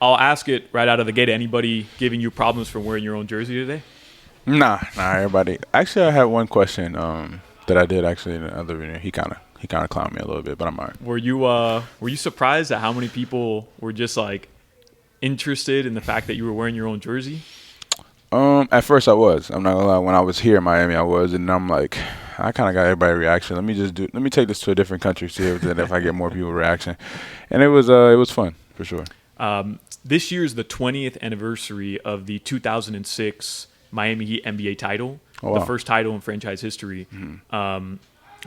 I'll ask it right out of the gate. Anybody giving you problems for wearing your own jersey today? Nah, everybody. Actually, I had one question that I did actually in the other video. He kind of clowned me a little bit, but I'm all right. Were you surprised at how many people were just like interested in the fact that you were wearing your own jersey? At first I was. I'm not gonna lie. When I was here in Miami, I was, and I'm like, I kind of got everybody's reaction. Let me take this to a different country, see if I get more people reaction. And it was fun for sure. This year is the 20th anniversary of the 2006 Miami Heat NBA title, Oh, wow. the first title in franchise history. Mm-hmm.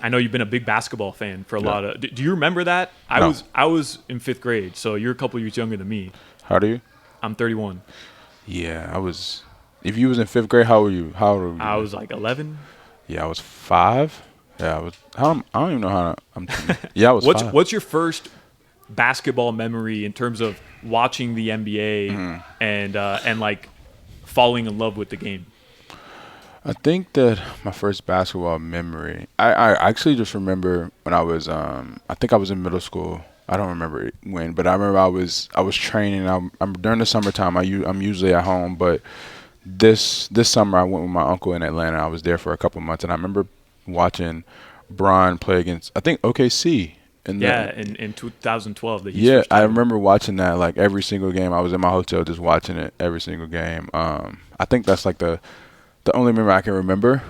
I know you've been a big basketball fan for a lot of. Do you remember that? No. I was in 5th grade, so you're a couple years younger than me. How old are you? I'm 31. Yeah, I was. If you was in 5th grade, how old were you? I was like 11. Yeah, I was 5. Yeah, I was. I don't even know how. Yeah, I was 5. What's your first basketball memory in terms of watching the NBA and like falling in love with the game? I think that my first basketball memory, I actually just remember when I was, I think I was in middle school. I don't remember when, but I remember I was training. I'm during the summertime. I'm usually at home, but this summer I went with my uncle in Atlanta. I was there for a couple months, and I remember watching Bron play against, I think, OKC. In 2012. I remember watching that like every single game. I was in my hotel just watching it every single game. I think that's like the only memory I can remember,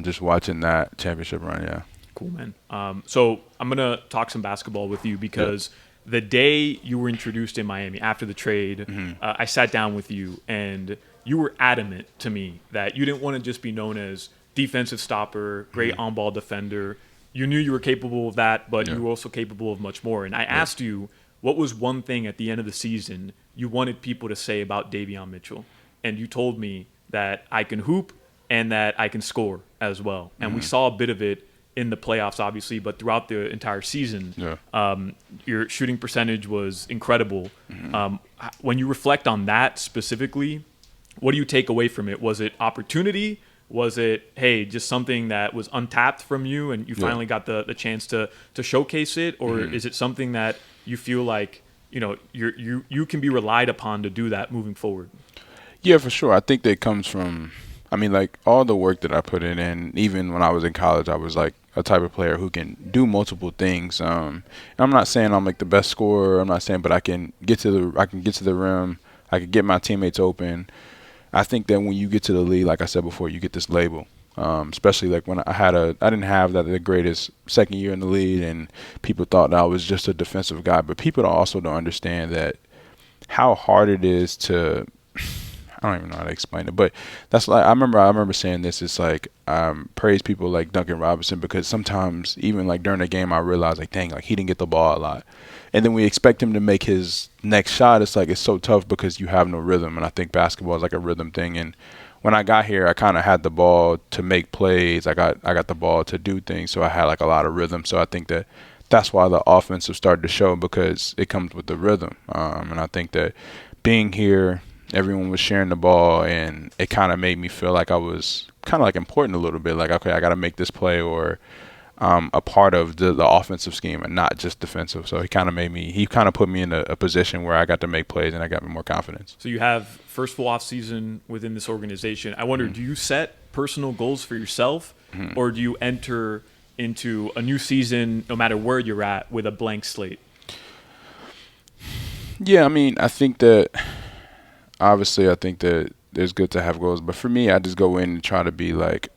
just watching that championship run, yeah. Cool, man. So I'm going to talk some basketball with you because the day you were introduced in Miami after the trade, I sat down with you, and you were adamant to me that you didn't want to just be known as defensive stopper, great on-ball defender. You knew you were capable of that, but you were also capable of much more. And I asked you, what was one thing at the end of the season you wanted people to say about Davion Mitchell? And you told me that I can hoop and that I can score as well. And we saw a bit of it in the playoffs, obviously, but throughout the entire season, your shooting percentage was incredible. When you reflect on that specifically, what do you take away from it? Was it opportunity? Was it, hey, just something that was untapped from you and you finally got the chance to showcase it? Or is it something that you feel like, you can be relied upon to do that moving forward? Yeah, for sure. I think that comes from, like all the work that I put in, and even when I was in college, I was like a type of player who can do multiple things. And I'm not saying I'm like the best scorer. I'm not saying, but I can get to the rim. I can get my teammates open. I think that when you get to the league, like I said before, you get this label. Especially like when I didn't have the greatest second year in the league, and people thought that I was just a defensive guy. But people also don't understand that how hard it is to. I don't even know how to explain it, but that's like I remember saying this. It's like praise people like Duncan Robinson, because sometimes even like during the game I realized like, dang, like he didn't get the ball a lot, and then we expect him to make his next shot. It's like it's so tough because you have no rhythm, and I think basketball is like a rhythm thing. And when I got here, I kind of had the ball to make plays. I got the ball to do things, so I had like a lot of rhythm. So I think that's why the offense have started to show, because it comes with the rhythm. And I think that being here, everyone was sharing the ball, and it kind of made me feel like I was kind of like important a little bit. Like, okay, I got to make this play, or a part of the offensive scheme and not just defensive. So he kind of put me in a position where I got to make plays and I got more confidence. So you have first full off season within this organization. I wonder, do you set personal goals for yourself, or do you enter into a new season, no matter where you're at, with a blank slate? Yeah, I think that obviously it's good to have goals, but for me, I just go in and try to be like,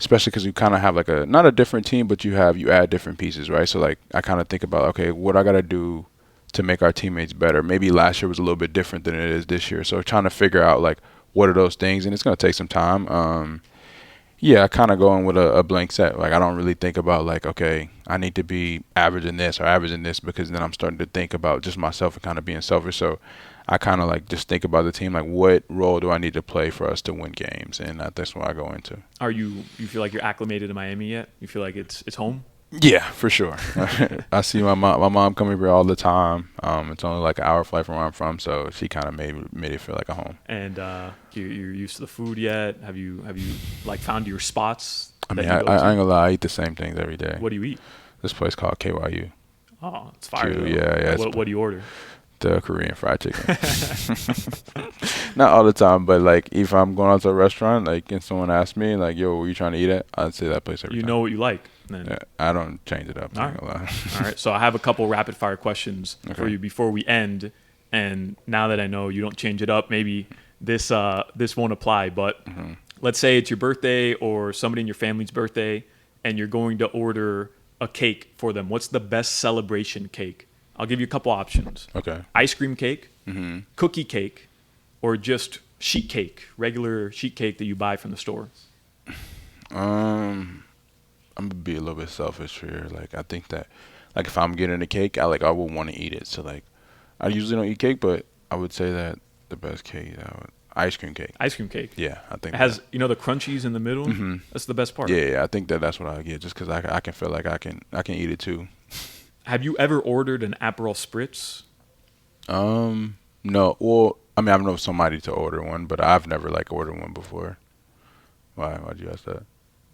especially because you kind of have like not a different team, but you add different pieces, right? So like I kind of think about, okay, what I got to do to make our teammates better. Maybe last year was a little bit different than it is this year. So trying to figure out like what are those things, and it's going to take some time. I kind of go in with a blank set. Like I don't really think about like, okay, I need to be averaging this or averaging this, because then I'm starting to think about just myself and kind of being selfish. So I kind of like just think about the team, like what role do I need to play for us to win games, and that's what I go into. You feel like you're acclimated to Miami yet? You feel like it's home? Yeah, for sure. I see my mom coming here all the time. It's only like an hour flight from where I'm from, so she kind of made it feel like a home. And you're used to the food yet? Have you like found your spots? I ain't gonna lie, I eat the same things every day. What do you eat? This place called KYU. Oh, it's fire. Yeah. What do you order? The Korean fried chicken. Not all the time, but like if I'm going out to a restaurant, like and someone asks me, like, "Yo, where you trying to eat at?" I'd say that place every time. You know what you like. Then. Yeah, I don't change it up. All right. All right. So I have a couple rapid fire questions for you before we end. And now that I know you don't change it up, maybe this won't apply. But let's say it's your birthday or somebody in your family's birthday, and you're going to order a cake for them. What's the best celebration cake? I'll give you a couple options. Okay. Ice cream cake, cookie cake, or just sheet cake, regular sheet cake that you buy from the store. I'm gonna be a little bit selfish here. Like I think that, like if I'm getting a cake, I would want to eat it. So like, I usually don't eat cake, but I would say that the best cake, ice cream cake. Ice cream cake. Yeah, I think it has the crunchies in the middle. That's the best part. Yeah, I think that's what I get, just because I can feel like I can eat it too. Have you ever ordered an Aperol Spritz? No. Well, I mean, I know somebody to order one, but I've never like ordered one before. Why'd you ask that?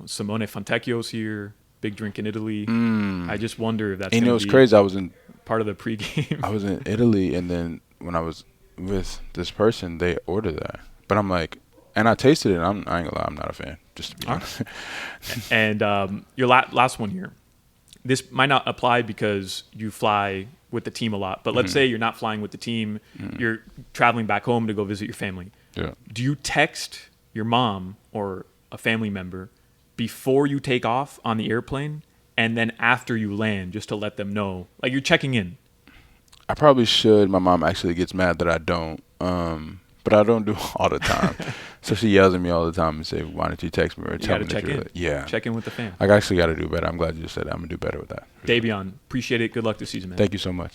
Simone Fontecchio's here. Big drink in Italy. I just wonder if that's. And it's crazy. I was in part of the pregame. I was in Italy, and then when I was with this person, they ordered that. But I'm like, and I tasted it. And I ain't gonna lie, I'm not a fan. Just to be honest. And your last one here. This might not apply because you fly with the team a lot, but let's say you're not flying with the team, you're traveling back home to go visit your family. Yeah. Do you text your mom or a family member before you take off on the airplane and then after you land just to let them know? Like you're checking in. I probably should. My mom actually gets mad that I don't. But I don't do it all the time. So she yells at me all the time and say, "Why don't you text me or tell me that you're late?" Yeah. Check in with the fam. I actually got to do better. I'm glad you said that. I'm going to do better with that. Davion, appreciate it. Good luck this season, man. Thank you so much.